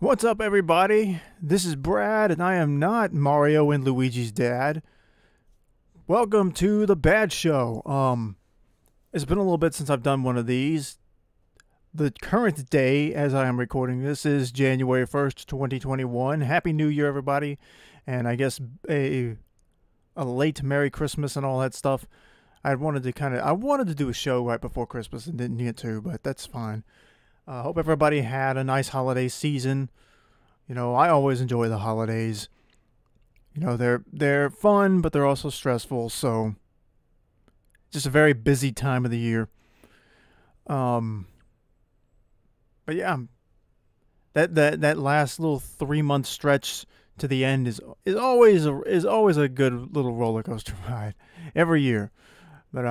What's up, everybody? This is Brad, and I am not Mario and Luigi's dad. Welcome to the Bad Show. It's been a little bit since I've done one of these. The current day, as I am recording this, is January 1st, 2021. Happy New Year, everybody, and I guess a late Merry Christmas and all that stuff. I wanted to do a show right before Christmas and didn't get to, but that's fine. Hope everybody had a nice holiday season. You know, I always enjoy the holidays. You know, they're fun, but they're also stressful. So, just a very busy time of the year. But yeah, that last little 3 month stretch to the end is always a good little roller coaster ride every year. But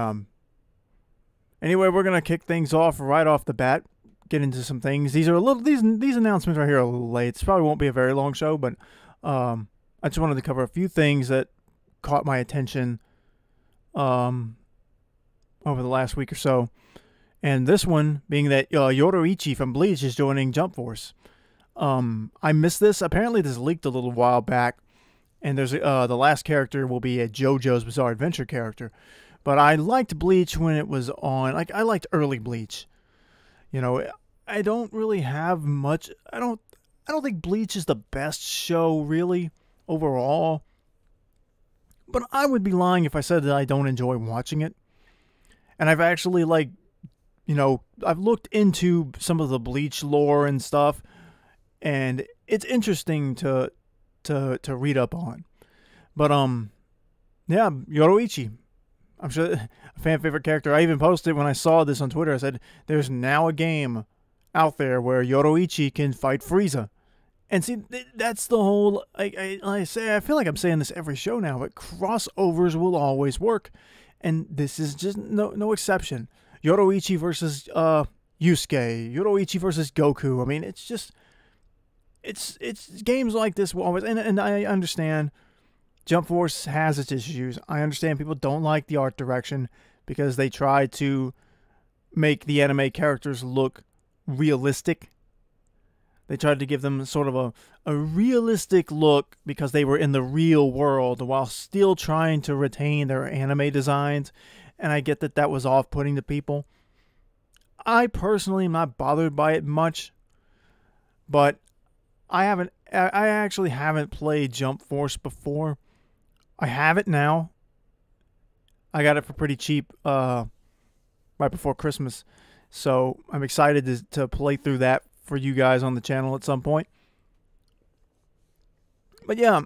anyway, we're gonna kick things off right off the bat. Get into some things. These announcements right here are a little late. This probably won't be a very long show, but I just wanted to cover a few things that caught my attention over the last week or so. And this one being that Yoruichi from Bleach is joining Jump Force. I missed this. Apparently this leaked a little while back, and there's the last character will be a JoJo's Bizarre Adventure character. But I liked Bleach when it was on. Like, I liked early Bleach. You know, I don't really have much. I don't think Bleach is the best show really overall. But I would be lying if I said that I don't enjoy watching it. And I've actually I've looked into some of the Bleach lore and stuff, and it's interesting to read up on. But yeah, Yoruichi. I'm sure a fan favorite character. I even posted when I saw this on Twitter. I said, "There's now a game out there where Yoruichi can fight Frieza." And see, that's the whole. I feel like I'm saying this every show now, but crossovers will always work, and this is just no exception. Yoruichi versus Yusuke, Yoruichi versus Goku. I mean, it's games like this will always. And I understand. Jump Force has its issues. I understand people don't like the art direction because they try to make the anime characters look realistic. They tried to give them sort of a realistic look because they were in the real world while still trying to retain their anime designs. And I get that was off-putting to people. I personally am not bothered by it much, but I actually haven't played Jump Force before. I have it now. I got it for pretty cheap right before Christmas. So I'm excited to play through that for you guys on the channel at some point. But yeah,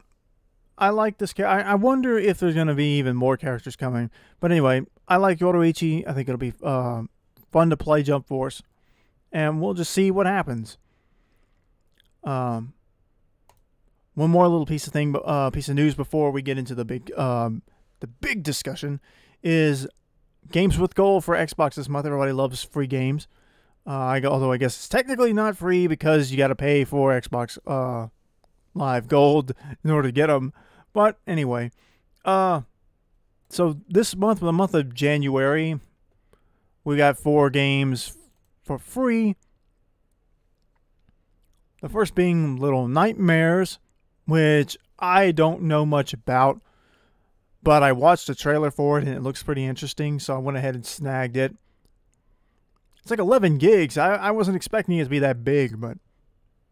I like this character. I wonder if there's going to be even more characters coming. But anyway, I like Yoruichi. I think it'll be fun to play Jump Force. And we'll just see what happens. One more little piece of news before we get into the big discussion is Games with Gold for Xbox this month. Everybody loves free games. Although I guess it's technically not free because you got to pay for Xbox Live Gold in order to get them. But anyway, so this month, the month of January, we got 4 games for free. The first being Little Nightmares, which I don't know much about, but I watched a trailer for it and it looks pretty interesting, so I went ahead and snagged it. It's like 11 gigs. I wasn't expecting it to be that big, but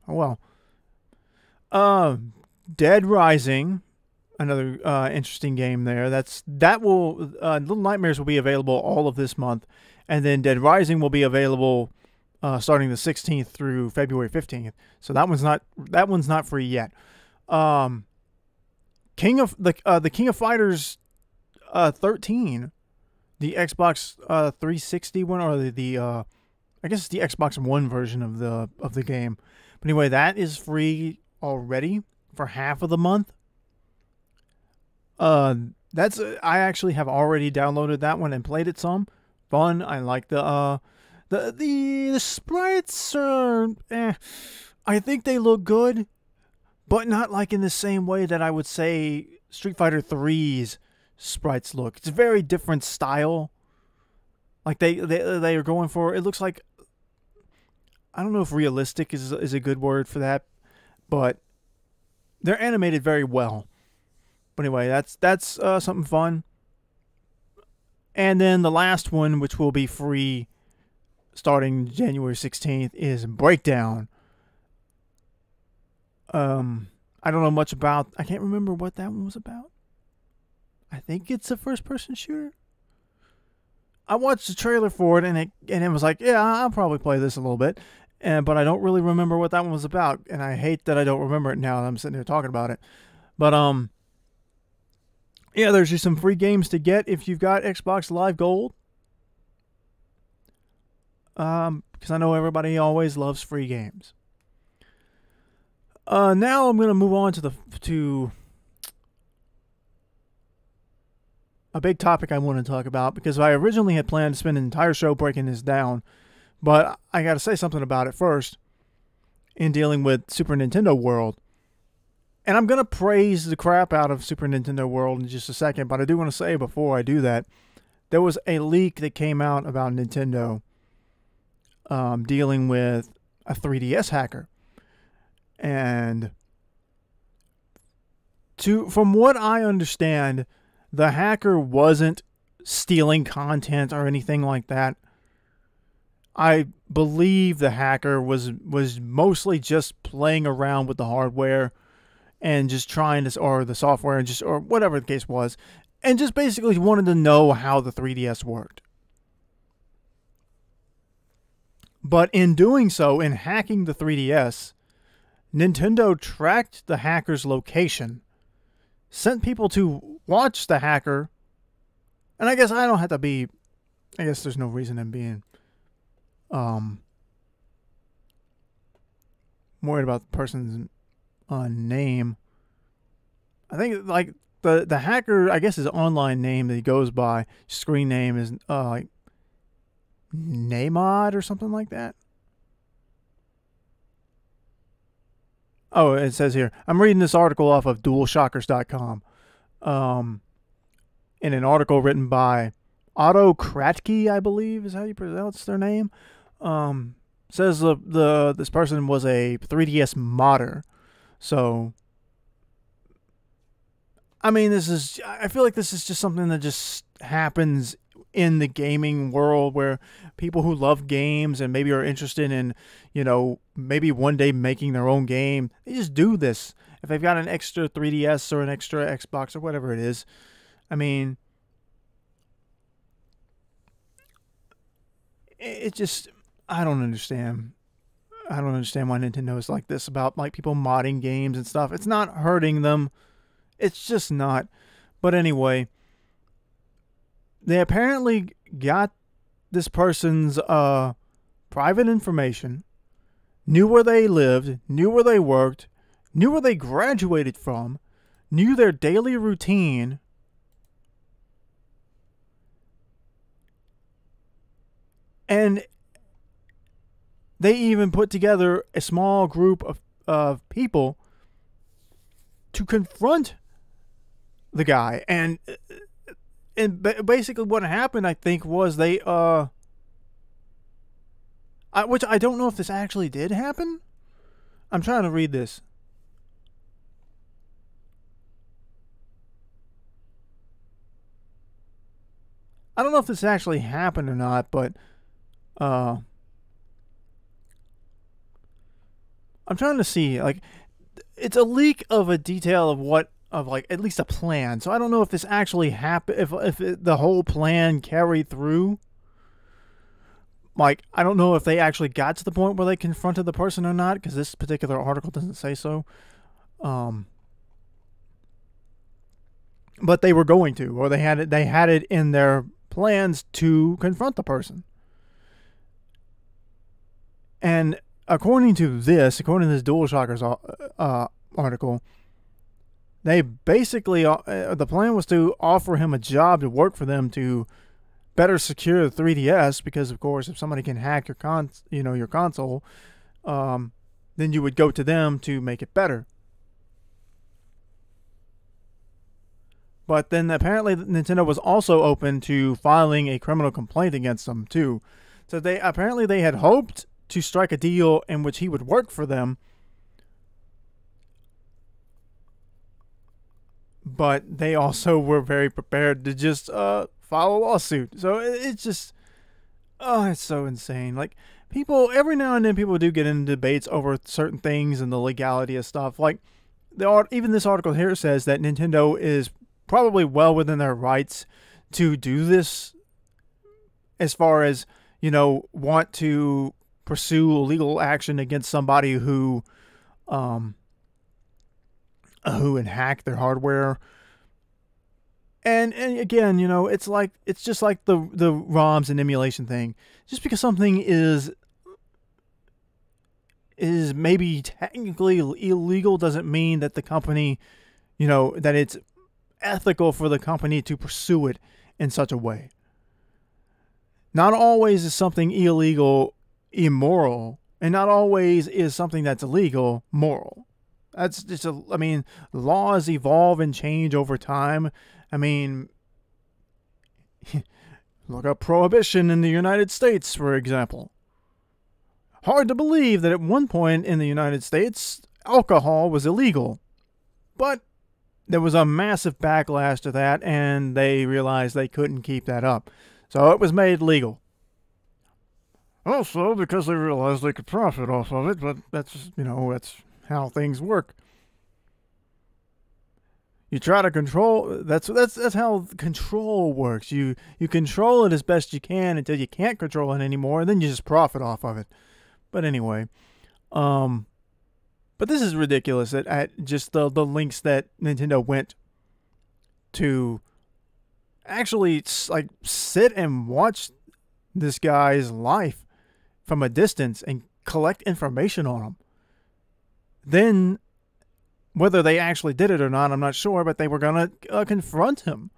oh well. Dead Rising, another interesting game there. Little Nightmares will be available all of this month, and then Dead Rising will be available starting the 16th through February 15th. So that one's not free yet. King of Fighters 13, the Xbox 360 one, or I guess it's the Xbox One version of the game. But anyway, that is free already for half of the month. I actually have already downloaded that one and played it some. Fun. I like the sprites are I think they look good, but not like in the same way that I would say Street Fighter 3's sprites look. It's a very different style. Like they are going for, it looks like, I don't know if realistic is a good word for that, but they're animated very well. But anyway, that's something fun. And then the last one, which will be free starting January 16th, is Breakdown. I don't know much about. I can't remember what that one was about. I think it's a first-person shooter. I watched the trailer for it, and it was like, yeah, I'll probably play this a little bit, but I don't really remember what that one was about, and I hate that I don't remember it now that I'm sitting here talking about it. But yeah, there's just some free games to get if you've got Xbox Live Gold. Because I know everybody always loves free games. Now I'm going to move on to a big topic I want to talk about, because I originally had planned to spend an entire show breaking this down, but I got to say something about it first in dealing with Super Nintendo World. And I'm going to praise the crap out of Super Nintendo World in just a second, but I do want to say before I do that, there was a leak that came out about Nintendo dealing with a 3DS hacker. And from what I understand, the hacker wasn't stealing content or anything like that. I believe the hacker was mostly just playing around with the hardware and just trying to, or the software, and just, or whatever the case was, and just basically wanted to know how the 3DS worked. But in doing so, in hacking the 3DS, Nintendo tracked the hacker's location, sent people to watch the hacker, and I guess I don't have to be, I guess there's no reason in being worried about the person's name. I think like the hacker, I guess his online name that he goes by, screen name is like Namod or something like that. Oh, it says here, I'm reading this article off of DualShockers.com. In an article written by Otto Kratky, I believe is how you pronounce their name. Says this person was a 3DS modder. So, I mean, I feel like this is just something that just happens in the gaming world, where people who love games and maybe are interested in, maybe one day making their own game, they just do this. If they've got an extra 3DS or an extra Xbox or whatever it is, I mean, it just, I don't understand. I don't understand why Nintendo is like this about like people modding games and stuff. It's not hurting them. It's just not. But anyway, they apparently got this person's private information, knew where they lived, knew where they worked, knew where they graduated from, knew their daily routine, and they even put together a small group of people to confront the guy. And basically what happened, I think, was they, which I don't know if this actually did happen. I'm trying to read this. I don't know if this actually happened or not, but, I'm trying to see, like, it's a leak of a detail of like at least a plan. So I don't know if this actually happened, if the whole plan carried through. Like, I don't know if they actually got to the point where they confronted the person or not, because this particular article doesn't say so. But they were going to, or they had it in their plans to confront the person. And according to this DualShockers article, they basically, the plan was to offer him a job to work for them to better secure the 3DS, because of course if somebody can hack your console, then you would go to them to make it better. But then apparently Nintendo was also open to filing a criminal complaint against them too. So they had hoped to strike a deal in which he would work for them but they also were very prepared to just file a lawsuit. So it's just, oh, it's so insane. Like, people, every now and then people do get into debates over certain things and the legality of stuff. Like, even this article here says that Nintendo is probably well within their rights to do this, as far as, want to pursue legal action against somebody who hack their hardware. And again, it's just like the ROMs and emulation thing. Just because something is maybe technically illegal doesn't mean that the company, that it's ethical for the company to pursue it in such a way. Not always is something illegal immoral, and not always is something that's illegal moral. That's just laws evolve and change over time. Look up prohibition in the United States, for example. Hard to believe that at one point in the United States, alcohol was illegal. But there was a massive backlash to that, and they realized they couldn't keep that up. So it was made legal. Also, because they realized they could profit off of it, but that's how things work. You try to control, that's how control works. You control it as best you can until you can't control it anymore, and then you just profit off of it. But anyway, but this is ridiculous at just the links that Nintendo went to actually sit and watch this guy's life from a distance and collect information on him. Then, whether they actually did it or not, I'm not sure, but they were going to confront him.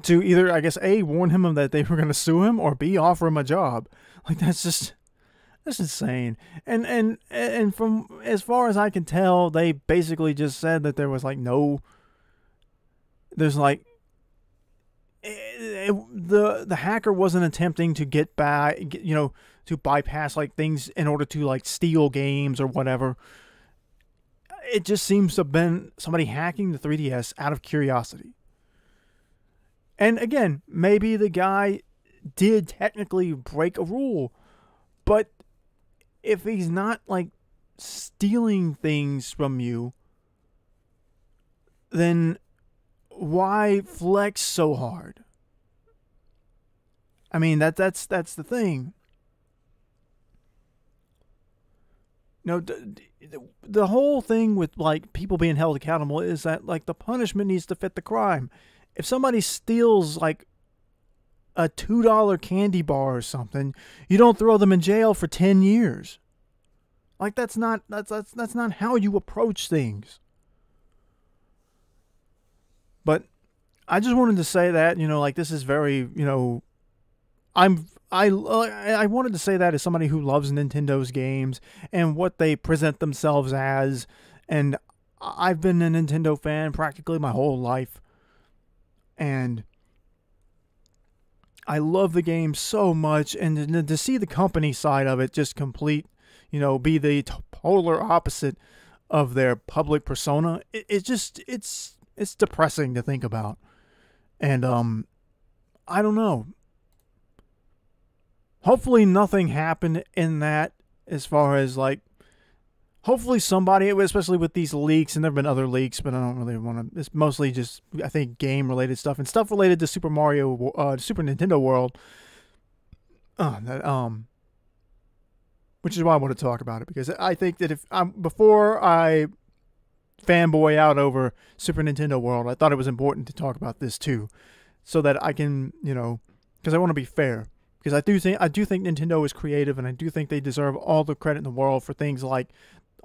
To either, I guess, A, warn him that they were going to sue him, or B, offer him a job. That's insane. And from as far as I can tell, they basically just said that there was the hacker wasn't attempting to get by, to bypass things in order to steal games or whatever. It just seems to have been somebody hacking the 3DS out of curiosity. And again, maybe the guy did technically break a rule, but if he's not stealing things from you, then why flex so hard? That's the thing. The whole thing with people being held accountable is that the punishment needs to fit the crime. If somebody steals a $2 candy bar or something, you don't throw them in jail for 10 years. That's not how you approach things. But I just wanted to say that, this is very, I wanted to say that as somebody who loves Nintendo's games and what they present themselves as. And I've been a Nintendo fan practically my whole life. And I love the game so much. And to see the company side of it just complete, be the polar opposite of their public persona, it's depressing to think about. And I don't know. Hopefully nothing happened in that, as far as hopefully somebody, especially with these leaks, and there have been other leaks, but I don't really want to, it's mostly just, I think, game related stuff and stuff related to Super Nintendo World. Which is why I want to talk about it, because I think that before I fanboy out over Super Nintendo World, I thought it was important to talk about this too, so that I can, because I want to be fair. Because I do think Nintendo is creative, and I do think they deserve all the credit in the world for things like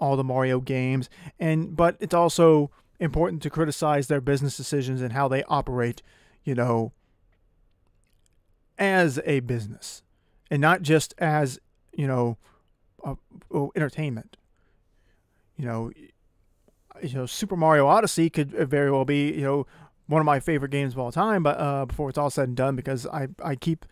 all the Mario games. But it's also important to criticize their business decisions and how they operate, as a business, and not just as entertainment. Super Mario Odyssey could very well be one of my favorite games of all time, but before it's all said and done, because I keep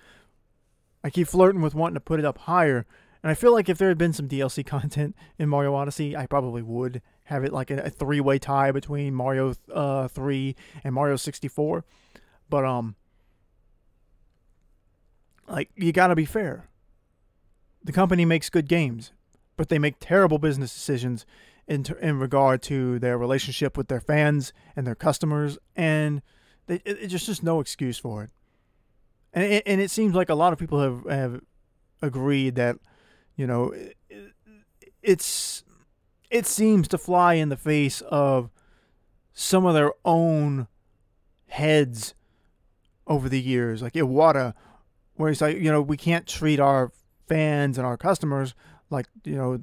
flirting with wanting to put it up higher. And I feel like if there had been some DLC content in Mario Odyssey, I probably would have it like a three-way tie between Mario 3 and Mario 64. But like, you gotta be fair. The company makes good games, but they make terrible business decisions in regard to their relationship with their fans and their customers, and it's just no excuse for it. And it seems like a lot of people have agreed that, you know, it seems to fly in the face of some of their own heads over the years, like Iwata, where he's like, you know, we can't treat our fans and our customers like, you know,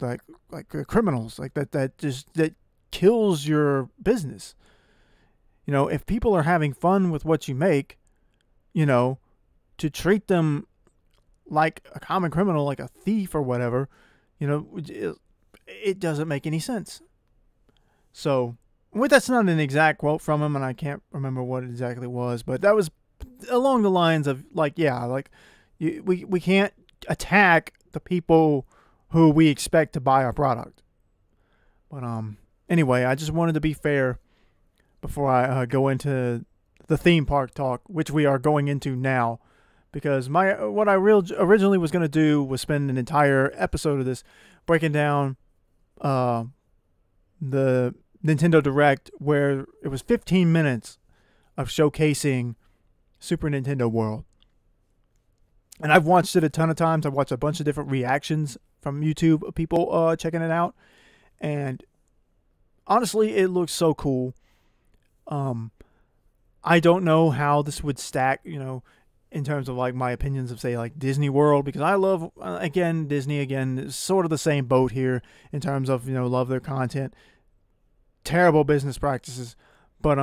like criminals, like that kills your business. You know, if people are having fun with what you make, you know, to treat them like a common criminal, like a thief or whatever, you know, it doesn't make any sense. So, well, that's not an exact quote from him, and I can't remember what it exactly was, but that was along the lines of, like, yeah, like, we can't attack the people who we expect to buy our product. But anyway, I just wanted to be fair before I go into the theme park talk, which we are going into now, because what I originally was going to do was spend an entire episode of this breaking down the Nintendo Direct, where it was 15 minutes of showcasing Super Nintendo World. And I've watched it a ton of times. I've watched a bunch of different reactions from YouTube of people checking it out. And honestly, it looks so cool. I don't know how this would stack, you know, in terms of like my opinions of, say, like Disney World, because I love, again, Disney, again, is sort of the same boat here in terms of, you know, love their content. Terrible business practices. But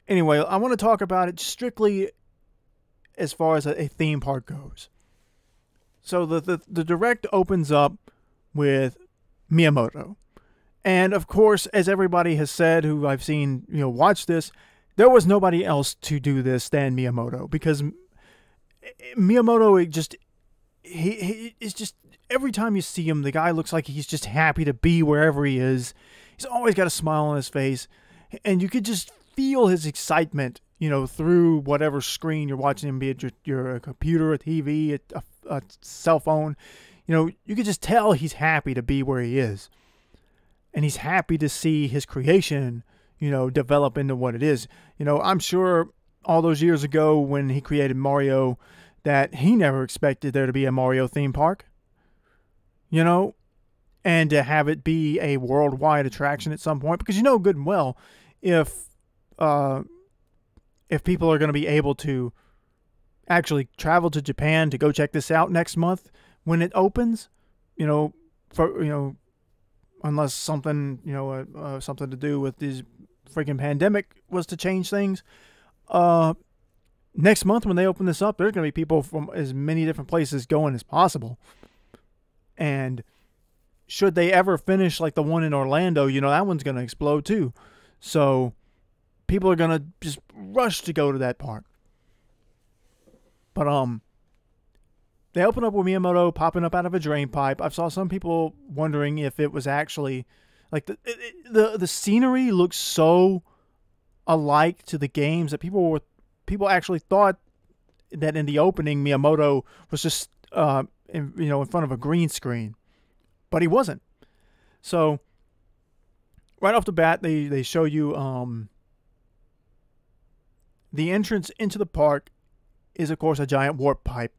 anyway, I want to talk about it strictly as far as a theme park goes. So the Direct opens up with Miyamoto. And of course, as everybody has said who I've seen, you know, watch this, there was nobody else to do this than Miyamoto, because Miyamoto, he is just, every time you see him, the guy looks like he's just happy to be wherever he is. He's always got a smile on his face, and you could just feel his excitement, you know, through whatever screen you're watching him, be it your computer, a TV, a cell phone. You know, you could just tell he's happy to be where he is. And he's happy to see his creation, you know, develop into what it is. You know, I'm sure all those years ago when he created Mario that he never expected there to be a Mario theme park. You know, and to have it be a worldwide attraction at some point, because you know good and well, if people are going to be able to actually travel to Japan to go check this out next month when it opens, you know, for, you know, unless something, you know, something to do with this freaking pandemic was to change things. Next month when they open this up, there's going to be people from as many different places going as possible. And should they ever finish like the one in Orlando, you know, that one's going to explode too. So people are going to just rush to go to that park. But they open up with Miyamoto popping up out of a drain pipe. I saw some people wondering if it was actually like the scenery looks so alike to the games that people actually thought that in the opening Miyamoto was just in front of a green screen, but he wasn't. So right off the bat, they show you the entrance into the park is of course a giant warp pipe.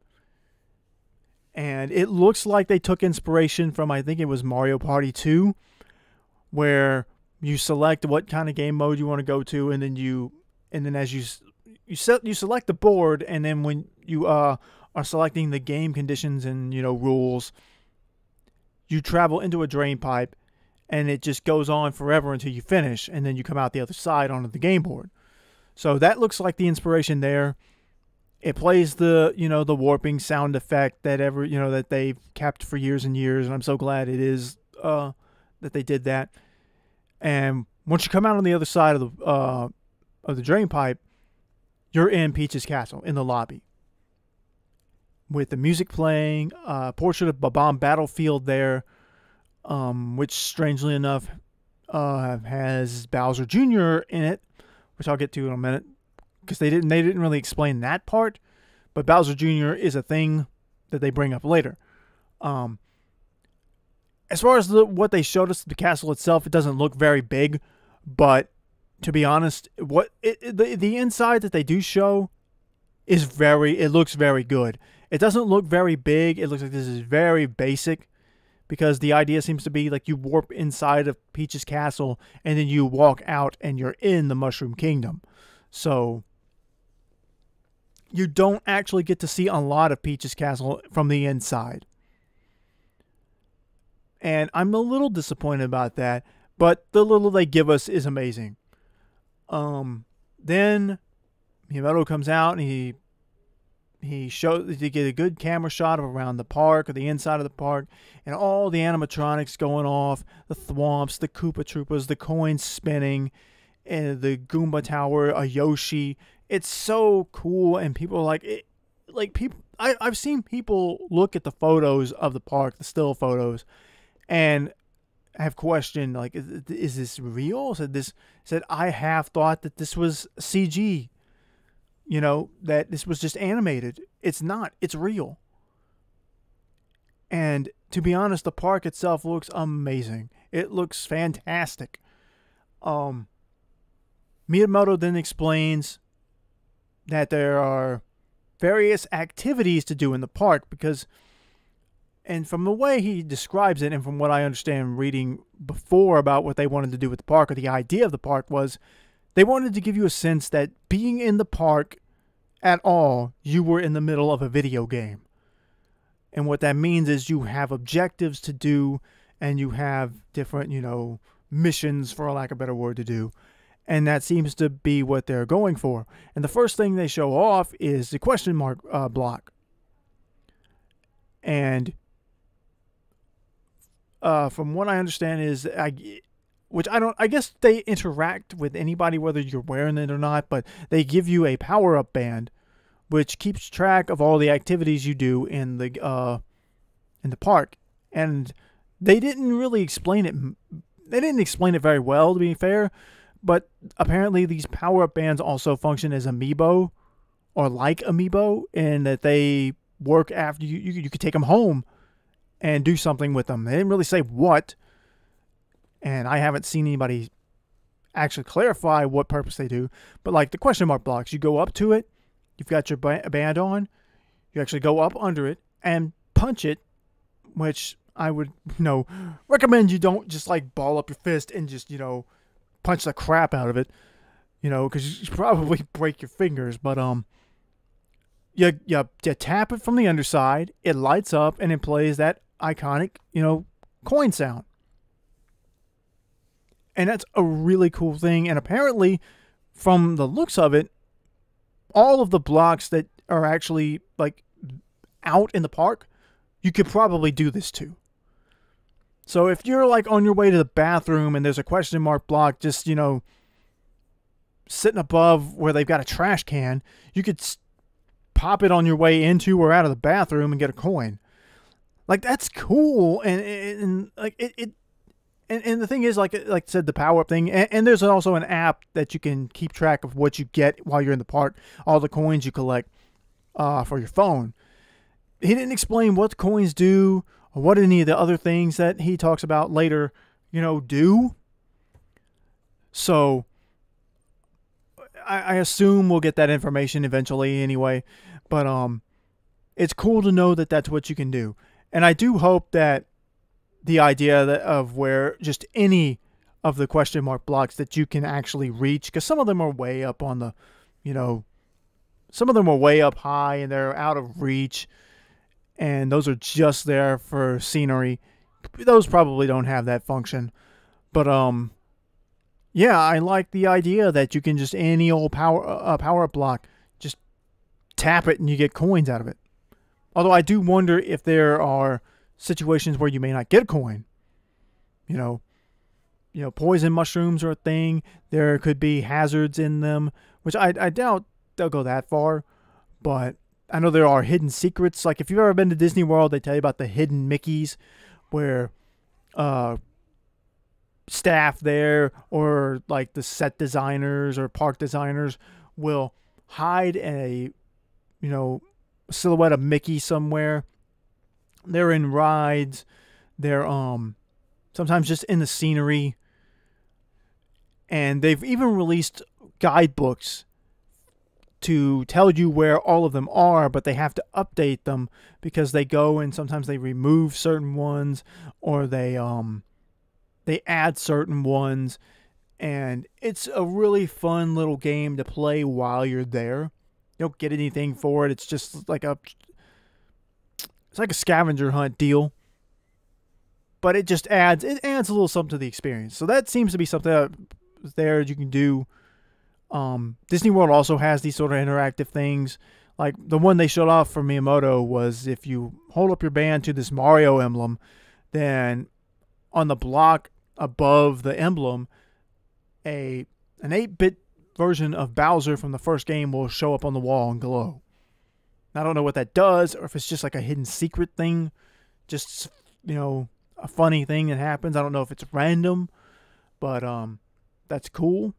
And it looks like they took inspiration from, I think it was Mario Party 2, where you select what kind of game mode you want to go to, and then as you select the board, and then when you are selecting the game conditions and, you know, rules, you travel into a drain pipe, and it just goes on forever until you finish, and then you come out the other side onto the game board. So that looks like the inspiration there. It plays the warping sound effect that they've kept for years and years, and I'm so glad it is that they did that. And once you come out on the other side of the drain pipe, you're in Peach's castle in the lobby with the music playing, portrait of Bob-omb Battlefield there, which strangely enough has Bowser Jr. in it, which I'll get to in a minute, because they didn't really explain that part, but Bowser Jr. is a thing that they bring up later. As far as what they showed us, the castle itself, it doesn't look very big, but to be honest, the inside that they do show it looks very good. It doesn't look very big. It looks like this is very basic, because the idea seems to be like you warp inside of Peach's castle and then you walk out and you're in the Mushroom Kingdom. So you don't actually get to see a lot of Peach's castle from the inside. And I'm a little disappointed about that, but the little they give us is amazing. Then Miyamoto comes out and he shows, you get a good camera shot of around the park or the inside of the park, and all the animatronics going off, the thwomps, the Koopa Troopas, the coins spinning, and the Goomba Tower, a Yoshi. It's so cool, and people are like it. Like people, I've seen people look at the photos of the park, the still photos, and have questioned, like, is this real? Said I have thought that this was CG. You know, that this was just animated. It's not. It's real. And to be honest, the park itself looks amazing. It looks fantastic. Miyamoto then explains that there are various activities to do in the park because, and from the way he describes it and from what I understand reading before about what they wanted to do with the park, or the idea of the park, was they wanted to give you a sense that being in the park at all, you were in the middle of a video game. And what that means is you have objectives to do, and you have different, missions, for lack of a better word, to do. And that seems to be what they're going for. And the first thing they show off is the question mark block. And from what I understand is, I guess they interact with anybody whether you're wearing it or not, but they give you a power-up band which keeps track of all the activities you do in the park. And they didn't really explain it. They didn't explain it very well, to be fair, but apparently these power-up bands also function as amiibo, or like amiibo, in that they work after you could take them home and do something with them. They didn't really say what, and I haven't seen anybody actually clarify what purpose they do. But like the question mark blocks, you go up to it, you've got your band on, you actually go up under it and punch it, which I would recommend you don't just like ball up your fist and just punch the crap out of it, because you probably break your fingers. But you tap it from the underside, it lights up, and it plays that iconic coin sound. And that's a really cool thing. And apparently, from the looks of it, all of the blocks that are actually like out in the park, you could probably do this too. So if you're like on your way to the bathroom and there's a question mark block just, sitting above where they've got a trash can, you could pop it on your way into or out of the bathroom and get a coin. Like, that's cool. And like it. And the thing is, like I said, the power-up thing, and there's also an app that you can keep track of what you get while you're in the park, all the coins you collect for your phone. He didn't explain what the coins do, or what any of the other things that he talks about later, do. So, I assume we'll get that information eventually anyway, but it's cool to know that that's what you can do. And I do hope that the idea of where just any of the question mark blocks that you can actually reach, because some of them are way up on the, some of them are way up high and they're out of reach, and those are just there for scenery. Those probably don't have that function. But yeah, I like the idea that you can just any old power-up block, just tap it and you get coins out of it. Although I do wonder if there are situations where you may not get a coin. Poison mushrooms are a thing. There could be hazards in them, which I doubt they'll go that far. But I know there are hidden secrets. Like if you've ever been to Disney World, they tell you about the hidden Mickeys, where staff there, or like the set designers or park designers will hide a, silhouette of Mickey somewhere. They're in rides. They're sometimes just in the scenery. And they've even released guidebooks to tell you where all of them are, but they have to update them because they go and sometimes they remove certain ones, or they add certain ones. And it's a really fun little game to play while you're there. You don't get anything for it. It's just like a scavenger hunt deal. But it just adds a little something to the experience. So that seems to be something that there you can do. Disney World also has these sort of interactive things. Like the one they showed off for Miyamoto was if you hold up your band to this Mario emblem, then on the block above the emblem, an 8-bit version of Bowser from the first game will show up on the wall and glow. I don't know what that does, or if it's just like a hidden secret thing, just, a funny thing that happens. I don't know if it's random, but that's cool.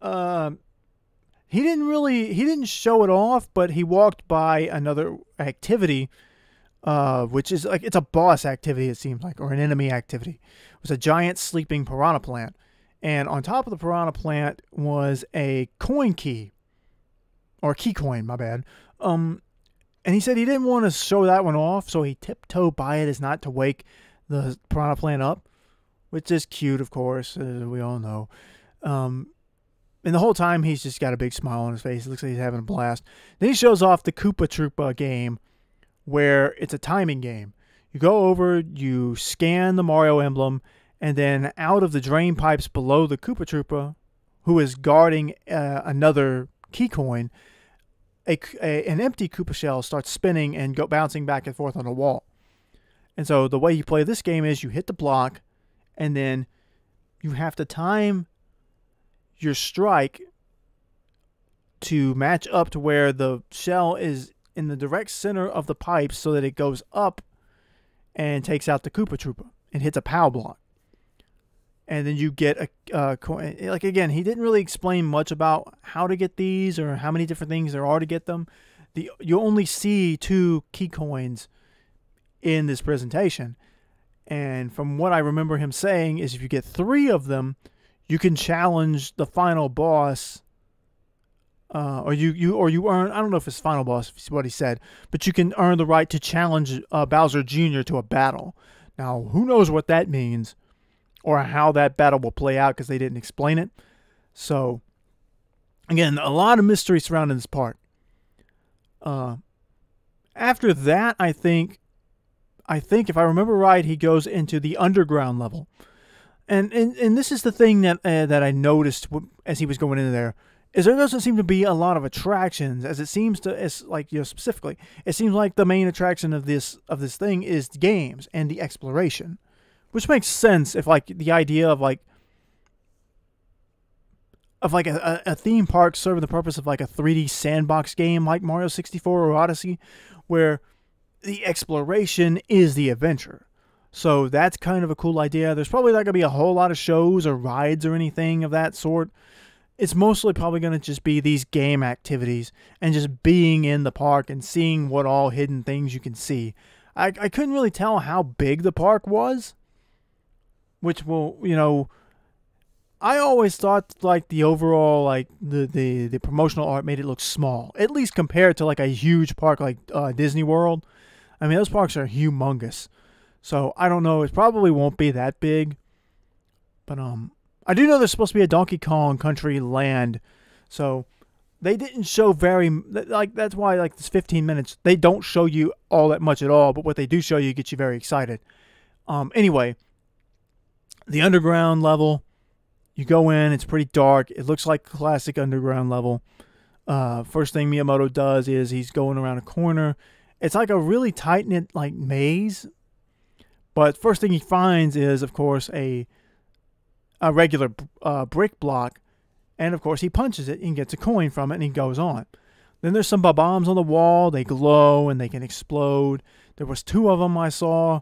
He didn't show it off, but he walked by another activity, which is like, it's a boss activity, it seems like, or an enemy activity. It was a giant sleeping piranha plant. And on top of the piranha plant was a coin key, or a key coin, my bad. And he said he didn't want to show that one off, so he tiptoed by it as not to wake the piranha plant up, which is cute, of course, as we all know. And the whole time, he's just got a big smile on his face. It looks like he's having a blast. Then he shows off the Koopa Troopa game, where it's a timing game. You go over, you scan the Mario emblem, and then out of the drain pipes below the Koopa Troopa, who is guarding another key coin, an empty Koopa shell starts spinning and bouncing back and forth on the wall. And so the way you play this game is you hit the block, and then you have to time your strike to match up to where the shell is in the direct center of the pipe so that it goes up and takes out the Koopa Troopa and hits a POW block. And then you get a coin. Like, again, he didn't really explain much about how to get these or how many different things there are to get them. You only see 2 key coins in this presentation. And from what I remember him saying is if you get 3 of them, you can challenge the final boss, or you earn, I don't know if it's final boss, is what he said, but you can earn the right to challenge Bowser Jr. to a battle. Now, who knows what that means, or how that battle will play out, because they didn't explain it. So, again, a lot of mystery surrounding this part. After that, I think if I remember right, he goes into the underground level. And this is the thing that I noticed as he was going into there, is there doesn't seem to be a lot of attractions, as it seems to, as like, specifically, it seems like the main attraction of this thing is games and the exploration, which makes sense if like the idea of like a theme park serving the purpose of like a 3D sandbox game like Mario 64 or Odyssey, where the exploration is the adventure. So that's kind of a cool idea. There's probably not going to be a whole lot of shows or rides or anything of that sort. It's mostly probably going to just be these game activities and just being in the park and seeing what all hidden things you can see. I couldn't really tell how big the park was, which will, I always thought like the overall, like the promotional art made it look small, at least compared to like a huge park like Disney World. I mean, those parks are humongous. So, I don't know. It probably won't be that big. But, I do know there's supposed to be a Donkey Kong Country Land. So, they didn't show that's why, like, this 15 minutes, they don't show you all that much at all. But what they do show you gets you very excited. Anyway, the underground level, you go in, it's pretty dark. It looks like a classic underground level. First thing Miyamoto does is he's going around a corner. It's like a really tight-knit, like, maze. But first thing he finds is, of course, a regular brick block. And, of course, he punches it and gets a coin from it and he goes on. Then there's some bombs on the wall. They glow and they can explode. There was 2 of them I saw.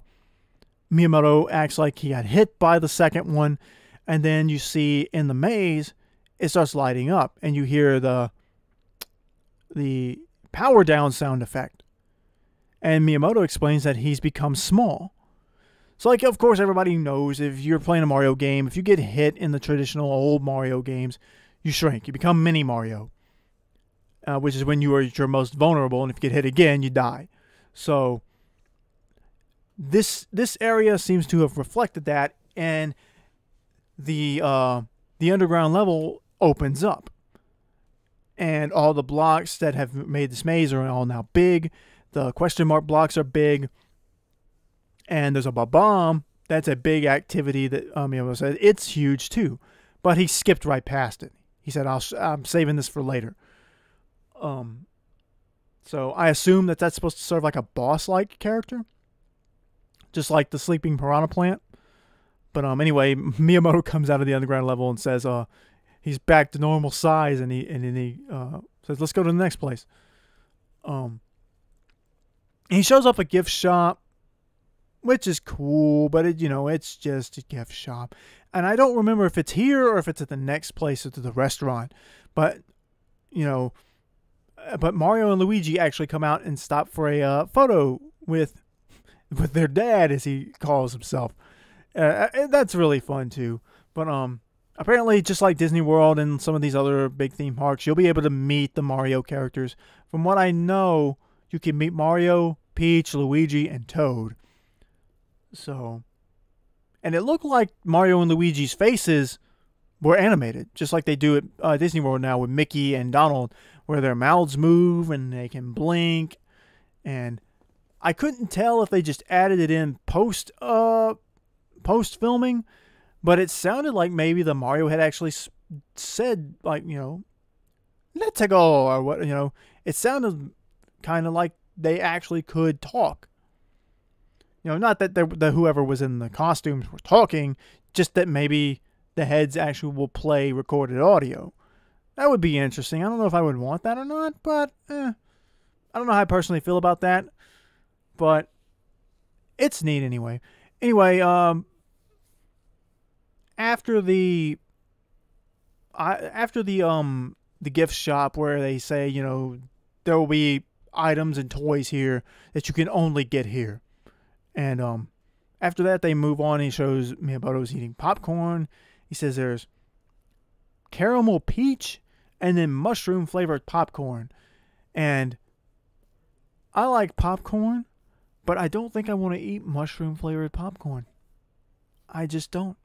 Miyamoto acts like he got hit by the second one. And then you see in the maze, it starts lighting up. And you hear the power down sound effect. And Miyamoto explains that he's become small. So, like, of course, everybody knows if you're playing a Mario game, if you get hit in the traditional old Mario games, you shrink. You become Mini Mario. Which is when you are at your most vulnerable, and if you get hit again, you die. So this area seems to have reflected that, and the underground level opens up, and all the blocks that have made this maze are all now big. The question mark blocks are big, and there's a bomb. That's a big activity that Miyamoto said. It's huge too, but he skipped right past it. He said, "I'm saving this for later." So I assume that that's supposed to serve like a boss-like character, just like the sleeping piranha plant. But anyway, Miyamoto comes out of the underground level and says, he's back to normal size, and he says, "Let's go to the next place." And he shows up a gift shop, which is cool, but it's just a gift shop, and I don't remember if it's here or if it's at the next place or to the restaurant, but But Mario and Luigi actually come out and stop for a photo with their dad, as he calls himself. And that's really fun too. But apparently, just like Disney World and some of these other big theme parks, you'll be able to meet the Mario characters. From what I know, you can meet Mario, Peach, Luigi, and Toad. So, and it looked like Mario and Luigi's faces were animated, just like they do at Disney World now with Mickey and Donald, where their mouths move and they can blink. And I couldn't tell if they just added it in post filming, but it sounded like maybe the Mario had actually said, like, let's go, or what, it sounded kind of like they actually could talk. Not that whoever was in the costumes were talking, just that maybe the heads actually will play recorded audio. That would be interesting. I don't know if I would want that or not, but I don't know how I personally feel about that. But it's neat anyway. Anyway, after the gift shop where they say, there will be items and toys here that you can only get here. And after that, they move on. He shows Miyamoto's eating popcorn. He says there's caramel peach and then mushroom flavored popcorn. And I like popcorn, but I don't think I want to eat mushroom flavored popcorn. I just don't.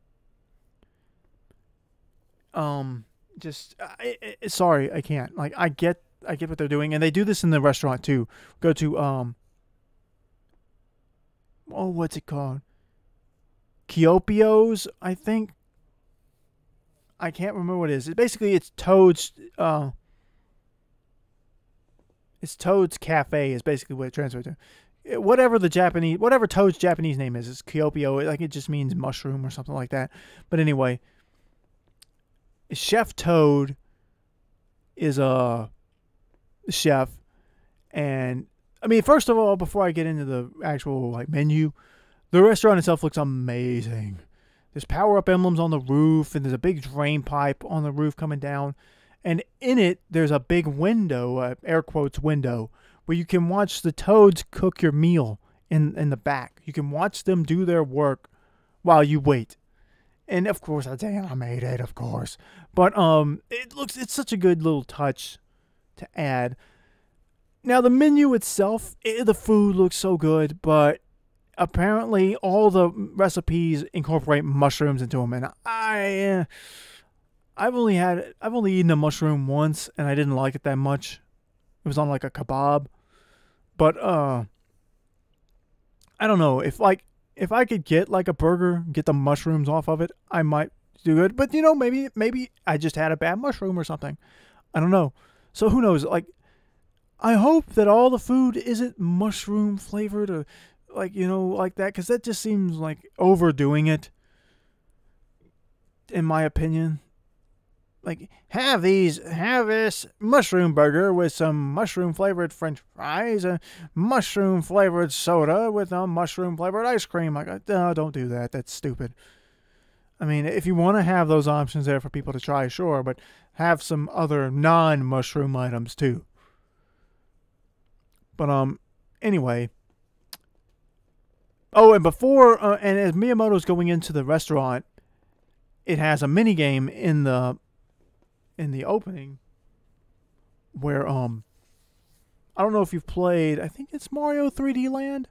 Sorry, I can't. Like, I get what they're doing, and they do this in the restaurant too. Go to what's it called? Kiopio's, I think. I can't remember what it is. It's Toad's. It's Toad's Cafe is basically what it translates to. Whatever Toad's Japanese name is, it's Kiopio. Like, it just means mushroom or something like that. But anyway, Chef Toad is a chef, and I mean, first of all, before I get into the actual menu, the restaurant itself looks amazing. There's power-up emblems on the roof, and there's a big drain pipe on the roof coming down. And in it, there's a big window, air quotes window, where you can watch the Toads cook your meal in the back. You can watch them do their work while you wait. And of course, it's animated, of course. But it's such a good little touch to add. Now, the menu itself, the food looks so good, but apparently all the recipes incorporate mushrooms into them, and I've only eaten a mushroom once, and I didn't like it that much. It was on like a kebab, but I don't know, if I could get like a burger, get the mushrooms off of it, I might do good. But maybe I just had a bad mushroom or something. I don't know. So who knows? Like, I hope that all the food isn't mushroom flavored or like that, because that just seems like overdoing it, in my opinion. like, have this mushroom burger with some mushroom flavored French fries, a mushroom flavored soda with a mushroom flavored ice cream. Like, no, don't do that. That's stupid. I mean, if you want to have those options there for people to try, sure, but have some other non-mushroom items too. But anyway. Oh, and before and as Miyamoto's going into the restaurant, it has a mini game in the opening where I don't know if you've played. I think it's Mario 3D Land,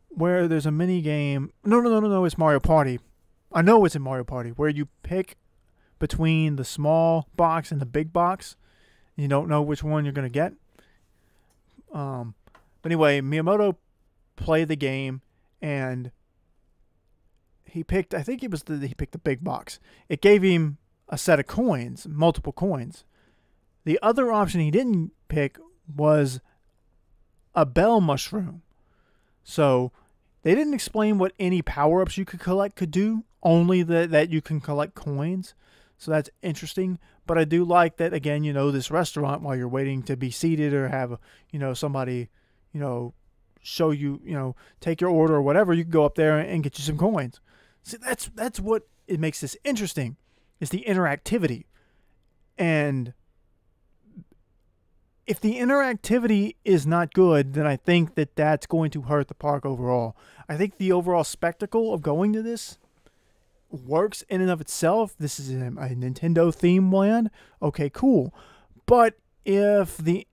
where there's a mini game. No, it's Mario Party. I know it's in Mario Party, where you pick between the small box and the big box. And you don't know which one you're going to get. But anyway, Miyamoto played the game, and he picked, I think he picked the big box. It gave him a set of coins, multiple coins. The other option he didn't pick was a bell mushroom. So they didn't explain what any power-ups you could collect could do, only that you can collect coins. So that's interesting. But I do like that, again, this restaurant, while you're waiting to be seated or have, somebody, show you, take your order or whatever, you can go up there and get you some coins. See, that's what it makes this interesting, is the interactivity. And if the interactivity is not good, then I think that's going to hurt the park overall. I think the overall spectacle of going to this works in and of itself. This is a Nintendo theme land. Okay, cool. But if the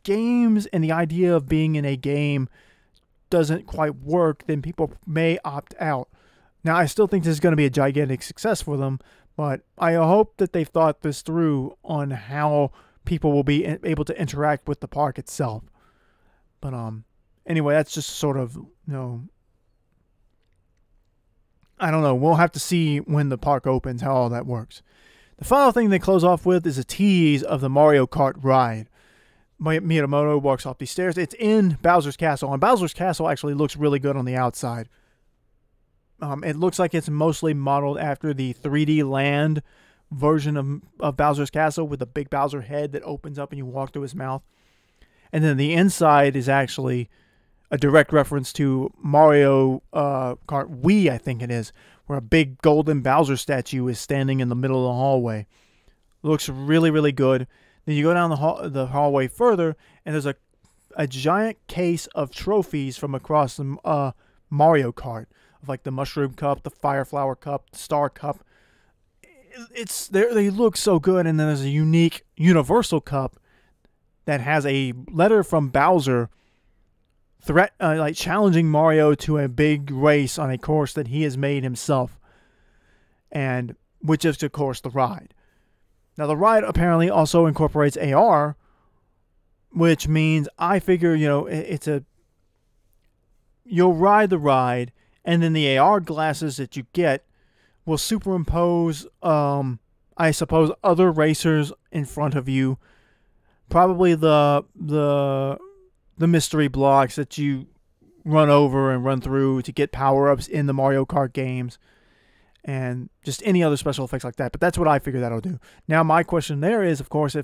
games and the idea of being in a game doesn't quite work, then people may opt out. Now, I still think this is going to be a gigantic success for them, but I hope that they've thought this through on how people will be able to interact with the park itself. But anyway, that's just sort of, I don't know. We'll have to see when the park opens how all that works. The final thing they close off with is a tease of the Mario Kart ride. Miyamoto walks off these stairs. It's in Bowser's Castle, and Bowser's Castle actually looks really good on the outside. It looks like it's mostly modeled after the 3D Land version of Bowser's Castle, with the big Bowser head that opens up and you walk through his mouth. And then the inside is actually a direct reference to Mario Kart Wii, I think it is, where a big golden Bowser statue is standing in the middle of the hallway. Looks really, really good. Then you go down the hallway further, and there's a giant case of trophies from across the Mario Kart, of like the Mushroom Cup, the Fire Flower Cup, the Star Cup. They look so good. And then there's a unique Universal Cup that has a letter from Bowser challenging Mario to a big race on a course that he has made himself, and which is, of course, the ride. Now, the ride apparently also incorporates AR, which means I figure, you'll ride the ride, and then the AR glasses that you get will superimpose, I suppose, other racers in front of you. Probably the mystery blocks that you run over and run through to get power-ups in the Mario Kart games, and just any other special effects like that. But that's what I figure that'll do. Now, my question there is, of course,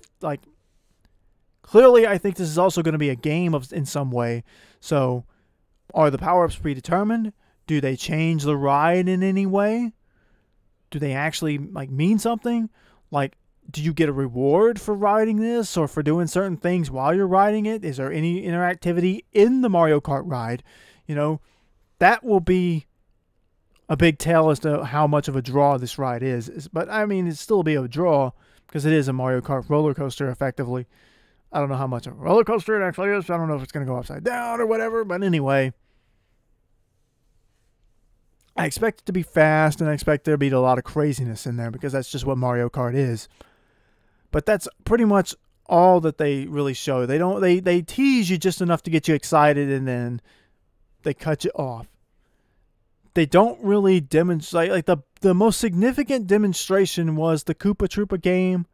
clearly I think this is also going to be a game in some way. So, are the power-ups predetermined? Do they change the ride in any way? Do they actually mean something? Do you get a reward for riding this, or for doing certain things while you're riding it? Is there any interactivity in the Mario Kart ride? That will be a big tell as to how much of a draw this ride is. But, I mean, it'd still be a draw, because it is a Mario Kart roller coaster, effectively. I don't know how much of a roller coaster it actually is. I don't know if it's going to go upside down or whatever. But anyway, I expect it to be fast, and I expect there to be a lot of craziness in there, because that's just what Mario Kart is. But that's pretty much all that they really show. They tease you just enough to get you excited, and then they cut you off. They don't really demonstrate. The most significant demonstration was the Koopa Troopa game.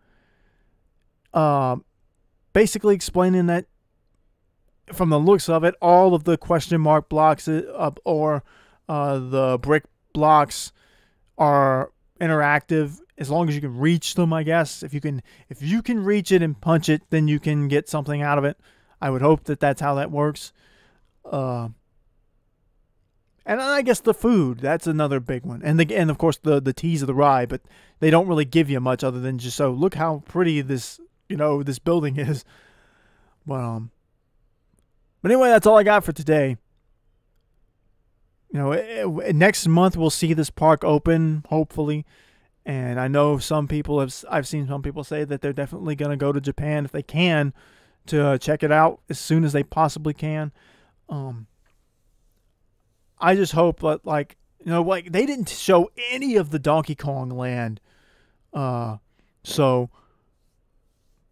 Basically explaining that, from the looks of it, all of the question mark blocks or the brick blocks are interactive as long as you can reach them, I guess. If you can reach it and punch it, then you can get something out of it. I would hope that that's how that works. And I guess the food, that's another big one. And of course the teas of the ride, but they don't really give you much other than just, oh, look how pretty this, this building is. But anyway, that's all I got for today. Next month we'll see this park open, hopefully. And I know I've seen some people say that they're definitely going to go to Japan if they can to check it out as soon as they possibly can. I just hope that, they didn't show any of the Donkey Kong Land. So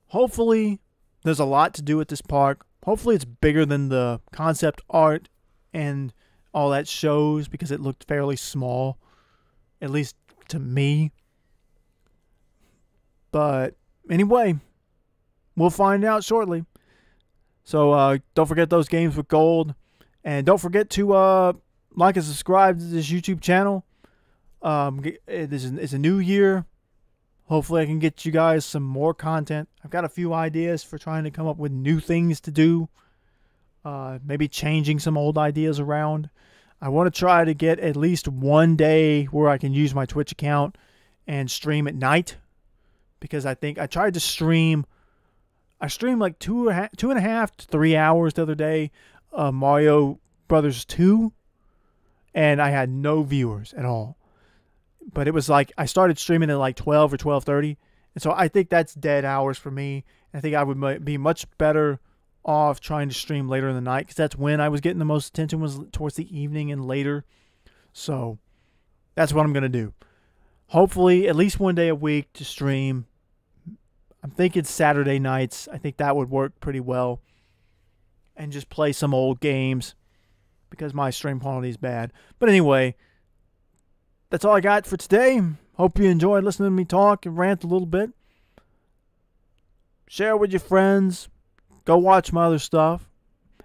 hopefully there's a lot to do at this park. Hopefully it's bigger than the concept art and all that shows, because it looked fairly small, at least to me. But anyway, we'll find out shortly. So don't forget those games with gold. And don't forget to like and subscribe to this YouTube channel. It's a new year. Hopefully I can get you guys some more content. I've got a few ideas for trying to come up with new things to do. Maybe changing some old ideas around. I want to try to get at least one day where I can use my Twitch account and stream at night. Because I think I tried to stream. I streamed like 2.5 to 3 hours the other day. Mario Brothers 2. And I had no viewers at all. But it was like I started streaming at like 12 or 12:30. And so I think that's dead hours for me. I think I would be much better off trying to stream later in the night, because that's when I was getting the most attention, was towards the evening and later. So that's what I'm going to do. Hopefully at least one day a week to stream. I'm thinking Saturday nights. I think that would work pretty well. And just play some old games, because my stream quality is bad. But anyway, that's all I got for today. Hope you enjoyed listening to me talk and rant a little bit. Share with your friends. Go watch my other stuff.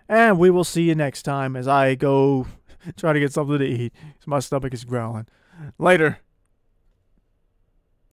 And we will see you next time as I go try to get something to eat, because my stomach is growling. Later.